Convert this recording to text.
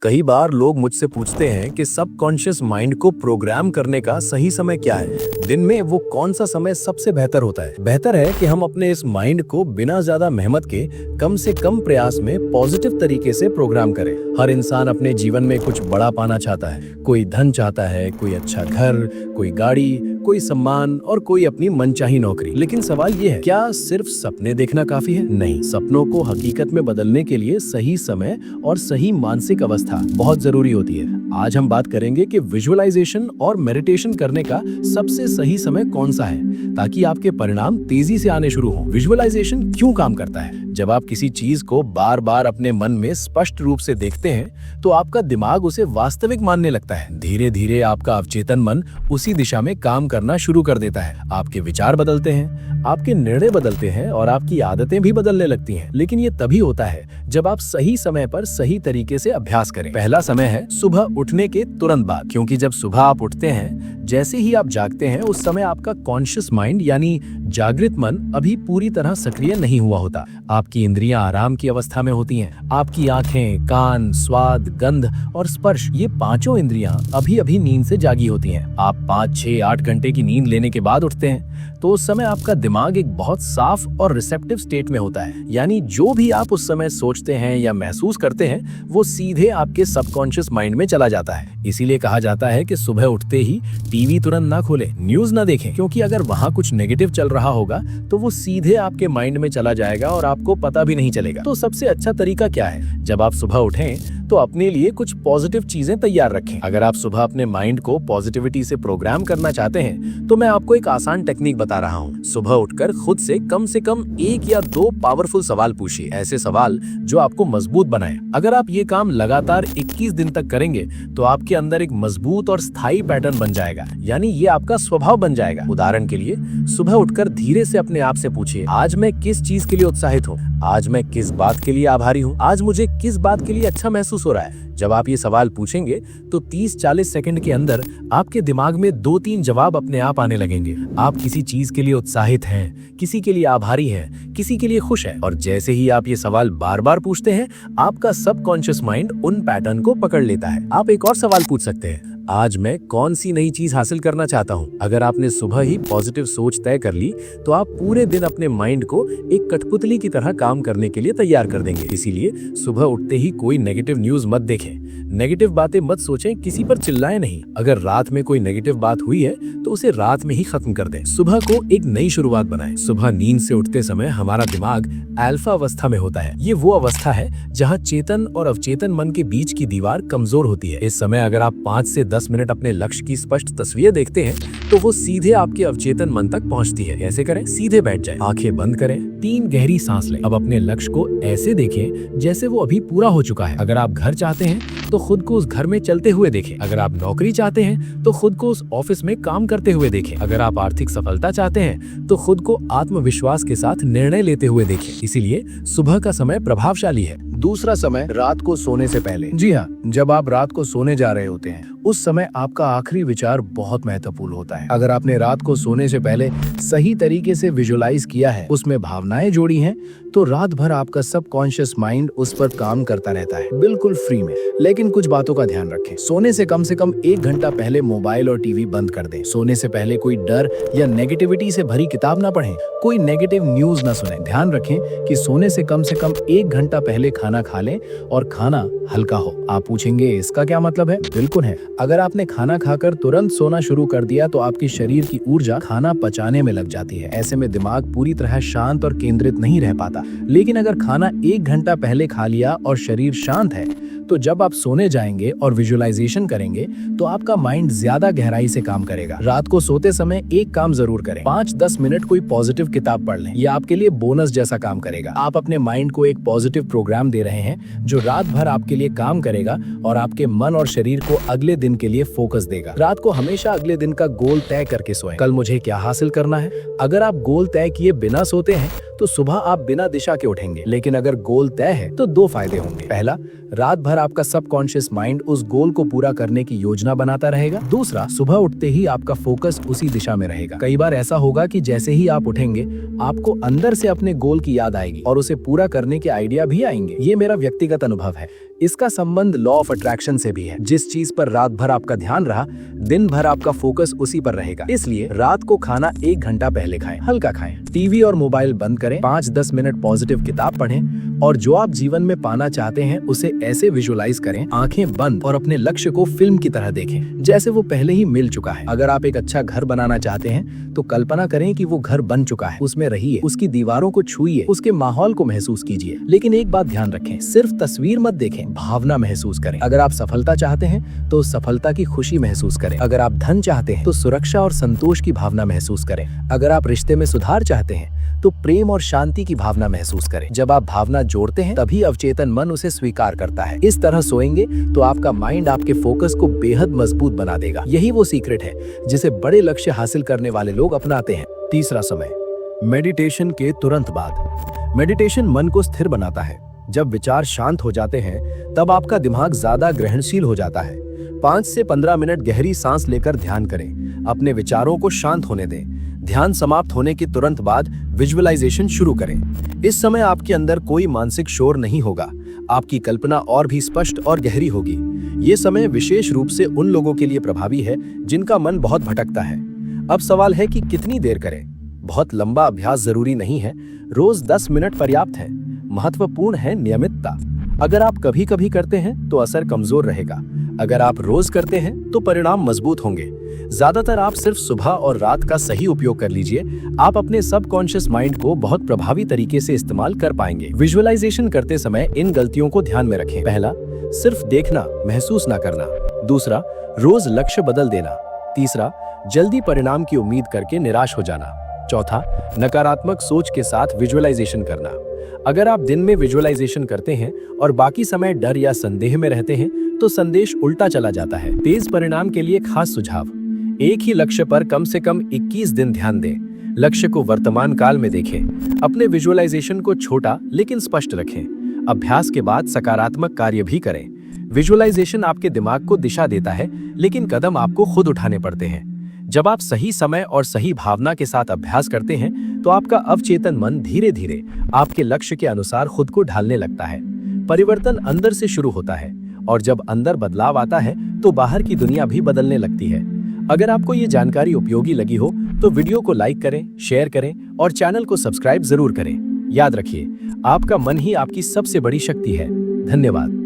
कई बार लोग मुझसे पूछते हैं कि सबकॉन्शियस माइंड को प्रोग्राम करने का सही समय क्या है। दिन में वो कौन सा समय सबसे बेहतर होता है। बेहतर है कि हम अपने इस माइंड को बिना ज्यादा मेहनत के कम से कम प्रयास में पॉजिटिव तरीके से प्रोग्राम करें। हर इंसान अपने जीवन में कुछ बड़ा पाना चाहता है। कोई धन चाहता है, कोई अच्छा घर, कोई गाड़ी, कोई सम्मान और कोई अपनी मनचाही नौकरी। लेकिन सवाल ये है, क्या सिर्फ सपने देखना काफी है? नहीं, सपनों को हकीकत में बदलने के लिए सही समय और सही मानसिक अवस्था बहुत जरूरी होती है। आज हम बात करेंगे कि विजुअलाइजेशन और मेडिटेशन करने का सबसे सही समय कौन सा है, ताकि आपके परिणाम तेजी से आने शुरू हों। विजुअलाइजेशन क्यों काम करता है? जब आप किसी चीज को बार बार अपने मन में स्पष्ट रूप से देखते हैं, तो आपका दिमाग उसे वास्तविक मानने लगता है। धीरे धीरे आपका अवचेतन मन उसी दिशा में काम करना शुरू कर देता है। आपके विचार बदलते हैं, आपके निर्णय बदलते हैं और आपकी आदतें भी बदलने लगती हैं। लेकिन ये तभी होता है जब आप सही समय पर सही तरीके से अभ्यास करें। पहला समय है सुबह उठने के तुरंत बाद, क्योंकि जब सुबह आप उठते हैं, जैसे ही आप जागते हैं, उस समय आपका कॉन्शियस माइंड यानी जागृत मन अभी पूरी तरह सक्रिय नहीं हुआ होता। आपकी इंद्रियां आराम की अवस्था में होती हैं। आपकी आंखें, कान, स्वाद, गंध और स्पर्श, ये पांचों इंद्रियां अभी अभी नींद से जागी होती हैं। आप 5, 6, 8 घंटे की नींद लेने के बाद उठते हैं, तो उस समय आपका दिमाग एक बहुत साफ और रिसेप्टिव स्टेट में होता है। यानी जो भी आप उस समय सोचते हैं या महसूस करते हैं, वो सीधे आपके सबकॉन्शियस माइंड में चला जाता है। इसीलिए कहा जाता है कि सुबह उठते ही टीवी तुरंत ना खोलें, न्यूज ना देखें, क्योंकि अगर वहाँ कुछ नेगेटिव चल रहा होगा तो वो सीधे आपके माइंड में चला जाएगा और आपको पता भी नहीं चलेगा। तो सबसे अच्छा तरीका क्या है? जब आप सुबह उठें तो अपने लिए कुछ पॉजिटिव चीजें तैयार रखें। अगर आप सुबह अपने माइंड को पॉजिटिविटी से प्रोग्राम करना चाहते हैं, तो मैं आपको एक आसान टेक्निक बता रहा हूँ। सुबह उठकर खुद से कम 1 या 2 पावरफुल सवाल पूछिए, ऐसे सवाल जो आपको मजबूत बनाए। अगर आप ये काम लगातार 21 दिन तक करेंगे, तो आपके अंदर एक मजबूत और स्थायी पैटर्न बन जाएगा, यानी ये आपका स्वभाव बन जाएगा। उदाहरण के लिए, सुबह उठकर धीरे से अपने आप से पूछिए, आज मैं किस चीज के लिए उत्साहित हूँ? आज मैं किस बात के लिए आभारी हूँ? आज मुझे किस बात के लिए अच्छा महसूस हो रहा है? जब आप ये सवाल पूछेंगे, तो 30-40 सेकंड के अंदर आपके दिमाग में 2-3 जवाब अपने आप आने लगेंगे। आप किसी चीज के लिए उत्साहित हैं, किसी के लिए आभारी हैं, किसी के लिए खुश है। और जैसे ही आप ये सवाल बार बार पूछते हैं, आपका सबकॉन्शियस माइंड उन पैटर्न को पकड़ लेता है। आप एक और सवाल पूछ सकते हैं, आज मैं कौन सी नई चीज हासिल करना चाहता हूँ? अगर आपने सुबह ही पॉजिटिव सोच तय कर ली, तो आप पूरे दिन अपने माइंड को एक कठपुतली की तरह काम करने के लिए तैयार कर देंगे। इसीलिए सुबह उठते ही कोई नेगेटिव न्यूज मत देखें, नेगेटिव बातें मत सोचें, किसी पर चिल्लाएं नहीं। अगर रात में कोई नेगेटिव बात हुई है, तो उसे रात में ही खत्म कर दें। सुबह को एक नई शुरुआत बनाएं। सुबह नींद से उठते समय हमारा दिमाग अल्फा अवस्था में होता है। ये वो अवस्था है जहाँ चेतन और अवचेतन मन के बीच की दीवार कमजोर होती है। इस समय अगर आप 5 से 10 मिनट अपने लक्ष्य की स्पष्ट तस्वीर देखते हैं, तो वो सीधे आपके अवचेतन मन तक पहुंचती है। ऐसे करें, सीधे बैठ जाएं, आंखें बंद करें, 3 गहरी सांस लें। अब अपने लक्ष्य को ऐसे देखें जैसे वो अभी पूरा हो चुका है। अगर आप घर चाहते हैं, तो खुद को उस घर में चलते हुए देखें। अगर आप नौकरी चाहते हैं, तो खुद को उस ऑफिस में काम करते हुए देखें। अगर आप आर्थिक सफलता चाहते हैं, तो खुद को आत्मविश्वास के साथ निर्णय लेते हुए देखें। इसीलिए सुबह का समय प्रभावशाली है। दूसरा समय, रात को सोने से पहले। जी हाँ, जब आप रात को सोने जा रहे होते हैं, उस समय आपका आखिरी विचार बहुत महत्वपूर्ण होता है। अगर आपने रात को सोने से पहले सही तरीके से विजुअलाइज किया है, उसमें भावनाएं जोड़ी हैं, तो रात भर आपका सबकॉन्शियस माइंड उस पर काम करता रहता है, बिल्कुल फ्री में। लेकिन कुछ बातों का ध्यान रखें। सोने से कम 1 घंटा पहले मोबाइल और टीवी बंद कर दें। सोने से पहले कोई डर या नेगेटिविटी से भरी किताब ना पढ़ें, कोई नेगेटिव न्यूज ना सुने। ध्यान रखें कि सोने से कम 1 घंटा पहले खाना खा लें और खाना हल्का हो। आप पूछेंगे, इसका क्या मतलब है? बिल्कुल है। अगर आपने खाना खाकर तुरंत सोना शुरू कर दिया, तो आपकी शरीर की ऊर्जा खाना पचाने में लग जाती है। ऐसे में दिमाग पूरी तरह शांत और केंद्रित नहीं रह पाता। लेकिन अगर खाना 1 घंटा पहले खा लिया और शरीर शांत है, तो जब आप सोने जाएंगे और विजुअलाइजेशन करेंगे, तो आपका माइंड ज्यादा गहराई से काम करेगा। रात को सोते समय एक काम जरूर करें, 5-10 मिनट कोई पॉजिटिव किताब पढ़ लें। यह आपके लिए बोनस जैसा काम करेगा। आप अपने माइंड को एक पॉजिटिव प्रोग्राम दे रहे हैं, जो रात भर आपके लिए काम करेगा और आपके मन और शरीर को अगले दिन के लिए फोकस देगा। रात को हमेशा अगले दिन का गोल तय करके सोएं। कल मुझे क्या हासिल करना है? अगर आप गोल तय किए बिना सोते हैं, तो सुबह आप बिना दिशा के उठेंगे। लेकिन अगर गोल तय है, तो 2 फायदे होंगे। पहला, रात भर आपका सबकॉन्शियस माइंड उस गोल को पूरा करने की योजना बनाता रहेगा। दूसरा, सुबह उठते ही आपका फोकस उसी दिशा में रहेगा। कई बार ऐसा होगा कि जैसे ही आप उठेंगे, आपको अंदर से अपने गोल की याद आएगी और उसे पूरा करने के आइडिया भी आएंगे। ये मेरा व्यक्तिगत अनुभव है। इसका संबंध लॉ ऑफ अट्रैक्शन से भी है। जिस चीज पर रात भर आपका ध्यान रहा, दिन भर आपका फोकस उसी पर रहेगा। इसलिए रात को खाना 1 घंटा पहले खाएं, हल्का खाएं, टीवी और मोबाइल बंद करें, 5-10 मिनट पॉजिटिव किताब पढ़ें और जो आप जीवन में पाना चाहते हैं उसे ऐसे विजुअलाइज करें, आंखें बंद, और अपने लक्ष्य को फिल्म की तरह देखें जैसे वो पहले ही मिल चुका है। अगर आप एक अच्छा घर बनाना चाहते हैं तो कल्पना करें कि वो घर बन चुका है, उसमें रहिए, उसकी दीवारों को छुइए, उसके माहौल को महसूस कीजिए। लेकिन एक बात ध्यान रखें, सिर्फ तस्वीर मत देखें, भावना महसूस करें। अगर आप सफलता चाहते हैं तो सफलता की खुशी महसूस करें। अगर आप धन चाहते हैं तो सुरक्षा और संतोष की भावना महसूस करें। अगर आप रिश्ते में सुधार चाहते हैं तो प्रेम और शांति की भावना महसूस करें। जब आप भावना जोड़ते हैं तभी अवचेतन मन उसे स्वीकार करता है। इस तरह सोएंगे तो आपका माइंड आपके फोकस को बेहद मजबूत बना देगा। यही वो सीक्रेट है जिसे बड़े लक्ष्य हासिल करने वाले लोग अपनाते हैं। तीसरा समय, मेडिटेशन के तुरंत बाद। मेडिटेशन मन को स्थिर बनाता है। जब विचार शांत हो जाते हैं तब आपका दिमाग ज्यादा ग्रहणशील हो जाता है। 5 से 15 मिनट गहरी सांस लेकर ध्यान करें। अपने विचारों को शांत होने दें। ध्यान समाप्त होने के तुरंत बाद विजुअलाइजेशन शुरू करें। इस समय आपके अंदर कोई मानसिक शोर नहीं होगा। आपकी कल्पना और भी स्पष्ट और गहरी होगी। ये समय विशेष रूप से उन लोगों के लिए प्रभावी है जिनका मन बहुत भटकता है। अब सवाल है कि कितनी देर करें। बहुत लंबा अभ्यास जरूरी नहीं है, रोज 10 मिनट पर्याप्त है। महत्वपूर्ण है नियमितता। अगर आप कभी कभी करते हैं तो असर कमजोर रहेगा, अगर आप रोज करते हैं तो परिणाम मजबूत होंगे। ज्यादातर आप सिर्फ सुबह और रात का सही उपयोग कर लीजिए, आप अपने सबकॉन्शियस माइंड को बहुत प्रभावी तरीके से इस्तेमाल कर पाएंगे। विजुअलाइजेशन करते समय इन गलतियों को ध्यान में रखें। पहला, सिर्फ देखना, महसूस ना करना। दूसरा, रोज लक्ष्य बदल देना। तीसरा, जल्दी परिणाम की उम्मीद करके निराश हो जाना। चौथा, नकारात्मक सोच के साथ विजुअलाइजेशन करना। अगर आप दिन में विजुअलाइजेशन करते हैं और बाकी समय डर या संदेह में रहते हैं तो संदेश उल्टा चला जाता है। तेज परिणाम के लिए खास सुझाव, एक ही लक्ष्य पर कम से कम 21 दिन ध्यान दें। लक्ष्य को वर्तमान काल में देखें। अपने विजुअलाइजेशन को छोटा लेकिन स्पष्ट रखें। अभ्यास के बाद सकारात्मक कार्य भी करें। विजुअलाइजेशन आपके दिमाग को दिशा देता है, लेकिन कदम आपको खुद उठाने पड़ते हैं। जब आप सही समय और सही भावना के साथ अभ्यास करते हैं तो आपका अवचेतन मन धीरे धीरे आपके लक्ष्य के अनुसार खुद को ढालने लगता है। परिवर्तन अंदर से शुरू होता है और जब अंदर बदलाव आता है तो बाहर की दुनिया भी बदलने लगती है। अगर आपको ये जानकारी उपयोगी लगी हो तो वीडियो को लाइक करें, शेयर करें और चैनल को सब्सक्राइब जरूर करें। याद रखिए, आपका मन ही आपकी सबसे बड़ी शक्ति है। धन्यवाद।